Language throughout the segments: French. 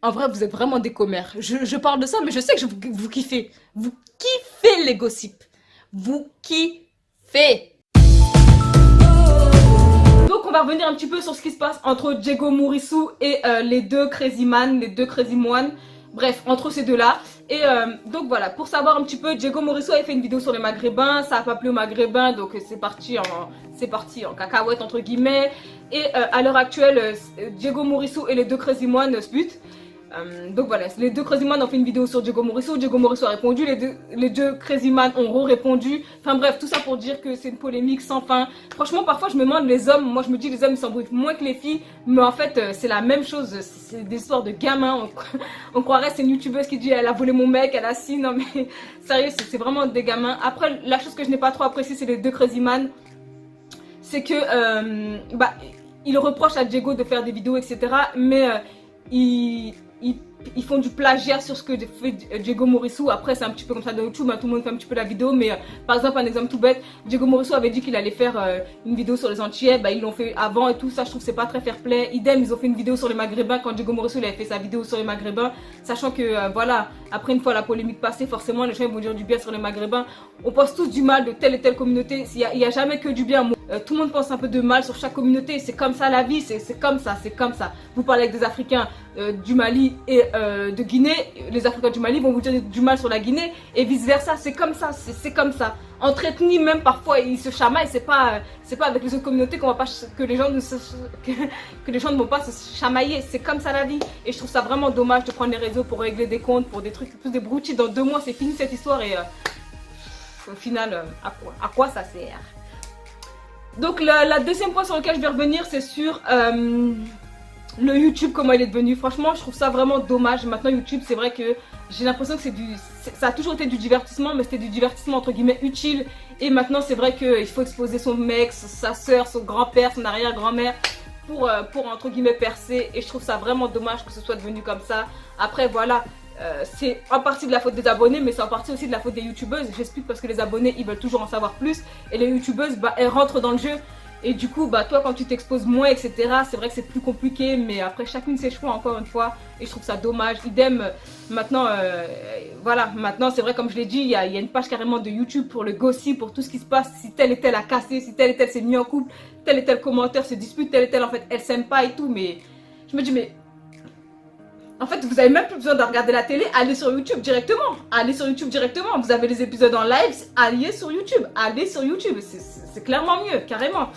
En vrai, vous êtes vraiment des commères. Je parle de ça, mais je sais que vous kiffez. Vous kiffez les gossips. Vous kiffez. Donc on va revenir un petit peu sur ce qui se passe entre Diego Mourissou et les deux Crazy Man, les deux Crazy Moine. Bref, entre ces deux-là. Et donc voilà, pour savoir un petit peu, Diego Morisseau avait fait une vidéo sur les Maghrébins, ça a pas plu aux Maghrébins, donc c'est parti en cacahuète entre guillemets. Et à l'heure actuelle, Diego Morisseau et les deux Crazy Moine se butent. Donc voilà, les deux Crazy Man ont fait une vidéo sur Diego Morisseau a répondu, les deux Crazy Man ont répondu. Enfin bref, tout ça pour dire que c'est une polémique sans fin. Franchement, parfois je me demande les hommes, moi je me dis les hommes ils s'embrouillent moins que les filles, mais en fait c'est la même chose, c'est des histoires de gamins. On croirait c'est une youtubeuse qui dit elle a volé mon mec, elle a si, non mais sérieux, c'est vraiment des gamins. Après, la chose que je n'ai pas trop appréciée, c'est les deux Crazy Man, c'est que ils reprochent à Diego de faire des vidéos, etc. Mais ils font du plagiat sur ce que fait Diego Morisseau. Après, c'est un petit peu comme ça dans YouTube, hein, tout le monde fait un petit peu la vidéo. Mais par exemple, un exemple tout bête, Diego Morisseau avait dit qu'il allait faire une vidéo sur les Antillais. Bah, ils l'ont fait avant et tout ça. Je trouve que c'est pas très fair play. Idem, ils ont fait une vidéo sur les Maghrébins quand Diego Morisseau avait fait sa vidéo sur les Maghrébins. Sachant que, voilà, après une fois la polémique passée, forcément, les gens vont dire du bien sur les Maghrébins. On pense tous du mal de telle et telle communauté. Il y a jamais que du bien. Tout le monde pense un peu de mal sur chaque communauté, c'est comme ça la vie, c'est comme ça, c'est comme ça. Vous parlez avec des Africains du Mali et de Guinée, les Africains du Mali vont vous dire du mal sur la Guinée et vice versa, c'est comme ça, c'est comme ça. Entre ethnies même parfois ils se chamaillent, c'est pas avec les autres communautés qu'on va pas que les gens que les gens ne vont pas se chamailler, c'est comme ça la vie. Et je trouve ça vraiment dommage de prendre les réseaux pour régler des comptes, pour des trucs plus des broutilles. Dans 2 mois c'est fini cette histoire et au final à quoi ça sert? Donc la deuxième point sur lequel je vais revenir, c'est sur le YouTube, comment il est devenu. Franchement, je trouve ça vraiment dommage. Maintenant, YouTube, c'est vrai que j'ai l'impression que ça a toujours été du divertissement, mais c'était du divertissement entre guillemets utile. Et maintenant, c'est vrai qu'il faut exposer son mec, sa soeur, son grand-père, son arrière-grand-mère pour entre guillemets percer. Et je trouve ça vraiment dommage que ce soit devenu comme ça. Après, voilà. C'est en partie de la faute des abonnés, mais c'est en partie aussi de la faute des youtubeuses. J'explique parce que les abonnés ils veulent toujours en savoir plus et les youtubeuses elles rentrent dans le jeu et du coup toi quand tu t'exposes moins, etc., c'est vrai que c'est plus compliqué, mais après chacune ses choix encore une fois et je trouve ça dommage. Idem maintenant, voilà, maintenant c'est vrai comme je l'ai dit, il y a une page carrément de YouTube pour le gossip, pour tout ce qui se passe, si tel et tel a cassé, si tel et tel s'est mis en couple, tel et tel commentaire se dispute, tel et tel en fait elle s'aime pas et tout, mais je me dis mais en fait, vous avez même plus besoin de regarder la télé, allez sur YouTube directement. Allez sur YouTube directement. Vous avez les épisodes en live, allez sur YouTube. Allez sur YouTube. C'est clairement mieux, carrément.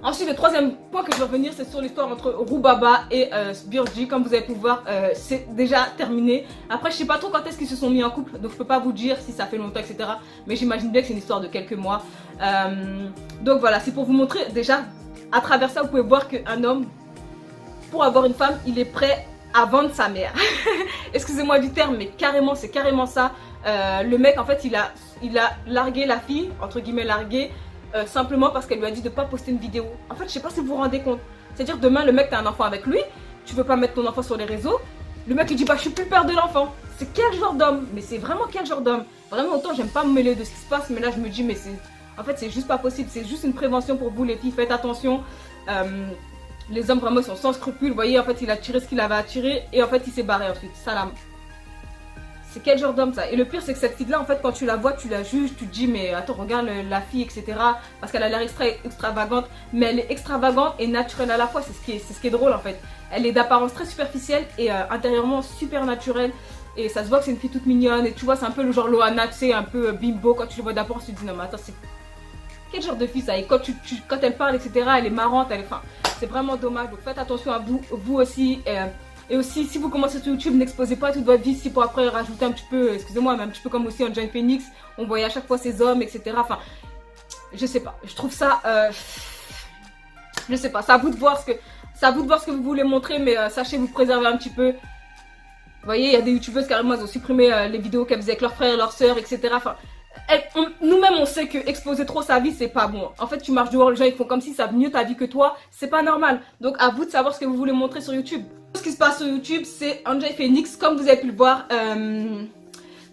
Ensuite, le troisième point que je vais revenir, c'est sur l'histoire entre Roubaba et Sbirji. Comme vous avez pu voir, c'est déjà terminé. Après, je sais pas trop quand est-ce qu'ils se sont mis en couple, donc je peux pas vous dire si ça fait longtemps, etc. Mais j'imagine bien que c'est une histoire de quelques mois. Donc voilà, c'est pour vous montrer déjà, à travers ça, vous pouvez voir qu'un homme, pour avoir une femme, il est prêt à vendre sa mère. Excusez-moi du terme, mais carrément, c'est carrément ça. Le mec, en fait, il a largué la fille, entre guillemets largué, simplement parce qu'elle lui a dit de pas poster une vidéo. En fait, je sais pas si vous vous rendez compte. C'est-à-dire, demain, le mec, t'as un enfant avec lui, tu veux pas mettre ton enfant sur les réseaux, le mec, il dit, bah, je suis plus peur de l'enfant. C'est quel genre d'homme? Mais c'est vraiment quel genre d'homme? Vraiment, autant, j'aime pas me mêler de ce qui se passe, mais là, je me dis, mais c'est... En fait, c'est juste pas possible. C'est juste une prévention pour vous, les filles. Faites attention. Les hommes vraiment sont sans scrupules. Vous voyez, en fait, il a tiré ce qu'il avait à tirer et en fait, il s'est barré ensuite. Salam. C'est quel genre d'homme ça? Et le pire, c'est que cette fille-là, en fait, quand tu la vois, tu la juges, tu te dis, mais attends, regarde la fille, etc. Parce qu'elle a l'air extravagante, mais elle est extravagante et naturelle à la fois. C'est ce qui est drôle, en fait. Elle est d'apparence très superficielle et intérieurement super naturelle. Et ça se voit que c'est une fille toute mignonne. Et tu vois, c'est un peu le genre Loana, tu sais, un peu bimbo. Quand tu le vois d'apparence, tu te dis, non, mais attends, c'est quel genre de fille ça? Et quand elle parle, etc., elle est marrante, enfin, c'est vraiment dommage. Donc faites attention à vous aussi. Et aussi, si vous commencez sur YouTube, n'exposez pas toute votre vie, si pour après rajouter un petit peu, excusez-moi, mais un petit peu comme aussi en Johnny Phoenix, on voyait à chaque fois ces hommes, etc. Enfin, je sais pas, je trouve ça, je sais pas, c'est à vous de voir ce que vous voulez montrer, mais sachez vous préserver un petit peu. Vous voyez, il y a des youtubeuses carrément, elles ont supprimé les vidéos qu'elles faisaient avec leurs frères et leurs sœurs, etc. Enfin, nous-mêmes on sait que exposer trop sa vie c'est pas bon. En fait tu marches dehors, les gens ils font comme si ça mieux ta vie que toi, c'est pas normal. Donc à vous de savoir ce que vous voulez montrer sur YouTube. Ce qui se passe sur YouTube, c'est Enjoy Phoenix, comme vous avez pu le voir,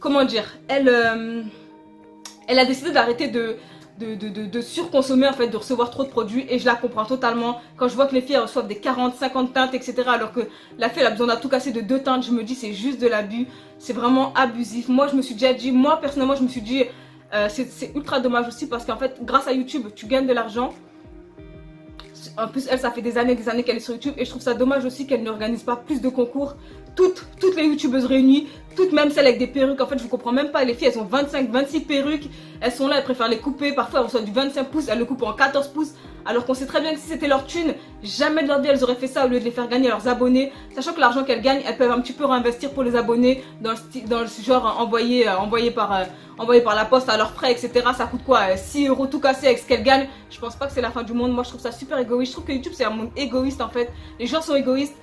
comment dire, elle a décidé d'arrêter de surconsommer en fait, de recevoir trop de produits, et je la comprends totalement. Quand je vois que les filles reçoivent des 40, 50 teintes, etc., alors que la fille elle a besoin d'un tout casser de 2 teintes, je me dis c'est juste de l'abus, c'est vraiment abusif. Moi je me suis déjà dit, moi personnellement je me suis dit, c'est ultra dommage aussi parce qu'en fait grâce à YouTube tu gagnes de l'argent. En plus, elle, ça fait des années qu'elle est sur YouTube, et je trouve ça dommage aussi qu'elle n'organise pas plus de concours. Toutes les youtubeuses réunies, toutes, même celles avec des perruques. En fait, je vous comprends même pas. Les filles, elles ont 25, 26 perruques. Elles sont là, elles préfèrent les couper. Parfois, elles reçoivent du 25 pouces, elles le coupent en 14 pouces. Alors qu'on sait très bien que si c'était leur thune, jamais de leur vie elles auraient fait ça au lieu de les faire gagner à leurs abonnés. Sachant que l'argent qu'elles gagnent, elles peuvent un petit peu réinvestir pour les abonnés dans le genre envoyé par la poste à leurs frais, etc. Ça coûte quoi, 6 € tout cassé avec ce qu'elles gagnent. Je pense pas que c'est la fin du monde. Moi, je trouve ça super égoïste. Je trouve que YouTube, c'est un monde égoïste en fait. Les gens sont égoïstes.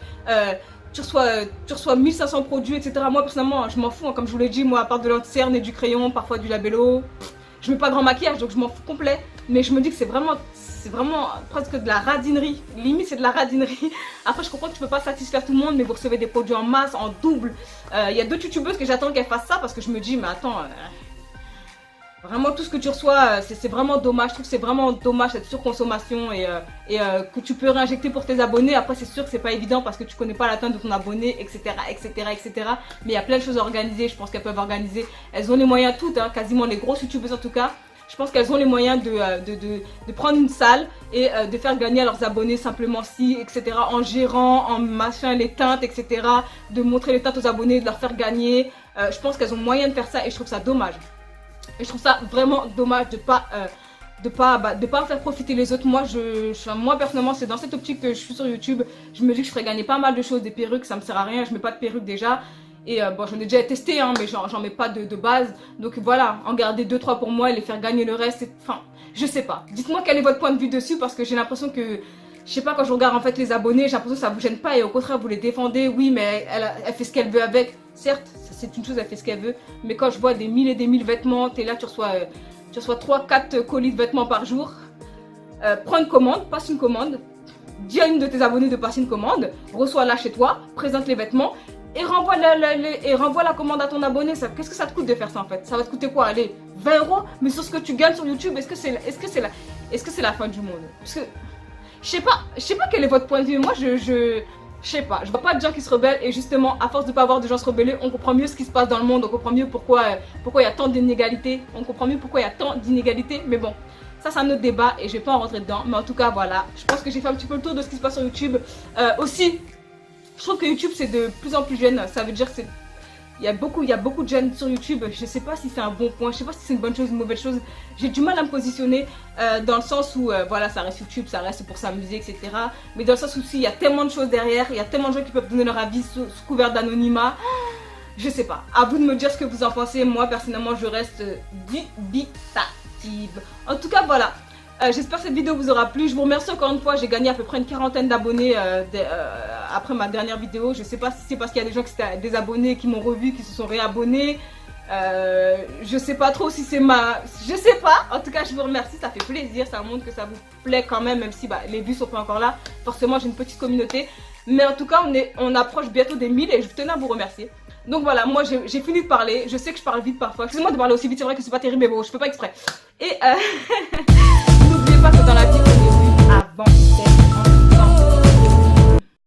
Tu reçois 1500 produits, etc. Moi, personnellement, je m'en fous. Hein. Comme je vous l'ai dit, moi, à part de l'anti-cerne et du crayon, parfois du labello, je mets pas grand maquillage, donc je m'en fous complet. Mais je me dis que c'est vraiment presque de la radinerie. Limite, c'est de la radinerie. Après, je comprends que tu peux pas satisfaire tout le monde, mais vous recevez des produits en masse, en double. Il y a 2 youtubeuses que j'attends qu'elles fassent ça parce que je me dis, mais attends, vraiment tout ce que tu reçois, c'est vraiment dommage. Je trouve que c'est vraiment dommage cette surconsommation et que tu peux réinjecter pour tes abonnés. Après, c'est sûr que c'est pas évident parce que tu connais pas la teinte de ton abonné, etc., etc., etc. Mais il y a plein de choses à organiser. Je pense qu'elles peuvent organiser. Elles ont les moyens toutes, hein, quasiment les grosses youtubeuses en tout cas. Je pense qu'elles ont les moyens de prendre une salle et de faire gagner à leurs abonnés simplement etc. En gérant, en machin les teintes, etc. De montrer les teintes aux abonnés, de leur faire gagner. Je pense qu'elles ont moyen de faire ça et je trouve ça dommage. Et je trouve ça vraiment dommage de pas faire profiter les autres. Moi personnellement, c'est dans cette optique que je suis sur YouTube. Je me dis que je ferais gagner pas mal de choses, des perruques, ça me sert à rien. Je mets pas de perruque déjà. Et bon, j'en ai déjà testé, hein, mais j'en mets pas de base. Donc voilà, en garder 2-3 pour moi et les faire gagner le reste. Enfin, je sais pas. Dites-moi quel est votre point de vue dessus parce que j'ai l'impression que, je sais pas, quand je regarde en fait les abonnés, j'ai l'impression que ça vous gêne pas et au contraire vous les défendez. Oui, mais elle fait ce qu'elle veut avec. Certes, c'est une chose, elle fait ce qu'elle veut. Mais quand je vois des 1000 et des 1000 vêtements, t'es là, tu reçois 3-4 colis de vêtements par jour. Prends une commande, passe une commande. Dis à une de tes abonnés de passer une commande. Reçois-la chez toi, présente les vêtements. Et renvoie la commande à ton abonné. Qu'est-ce que ça te coûte de faire ça en fait? Ça va te coûter quoi? Allez, 20 €. Mais sur ce que tu gagnes sur YouTube, est-ce que c'est la fin du monde? Parce que je sais pas quel est votre point de vue. Moi je sais pas, je vois pas de gens qui se rebellent et justement à force de pas avoir de gens se rebeller, on comprend mieux ce qui se passe dans le monde, on comprend mieux pourquoi il y a tant d'inégalités, mais bon, ça c'est un autre débat et je vais pas en rentrer dedans. Mais en tout cas voilà, je pense que j'ai fait un petit peu le tour de ce qui se passe sur YouTube. Aussi, je trouve que YouTube c'est de plus en plus jeune, ça veut dire que il y a beaucoup de jeunes sur YouTube. Je sais pas si c'est un bon point, je sais pas si c'est une bonne chose ou une mauvaise chose. J'ai du mal à me positionner dans le sens où voilà, ça reste YouTube, ça reste pour s'amuser, etc. Mais dans le sens où il y a tellement de choses derrière, il y a tellement de gens qui peuvent donner leur avis sous couvert d'anonymat. Je sais pas, à vous de me dire ce que vous en pensez. Moi personnellement je reste dubitative. En tout cas voilà. J'espère que cette vidéo vous aura plu. Je vous remercie encore une fois. J'ai gagné à peu près une 40aine d'abonnés après ma dernière vidéo. Je sais pas si c'est parce qu'il y a des gens qui étaient désabonnés, qui m'ont revu, qui se sont réabonnés. Je sais pas trop si c'est je sais pas. En tout cas, je vous remercie. Ça fait plaisir. Ça montre que ça vous plaît quand même si les vues sont pas encore là. Forcément, j'ai une petite communauté. Mais en tout cas, on approche bientôt des 1000 et je tenais à vous remercier. Donc voilà, moi j'ai fini de parler. Je sais que je parle vite parfois. Excusez-moi de parler aussi vite. C'est vrai que c'est pas terrible, mais bon, je fais pas exprès. Et n'oubliez pas que dans la vie, on est venu avant.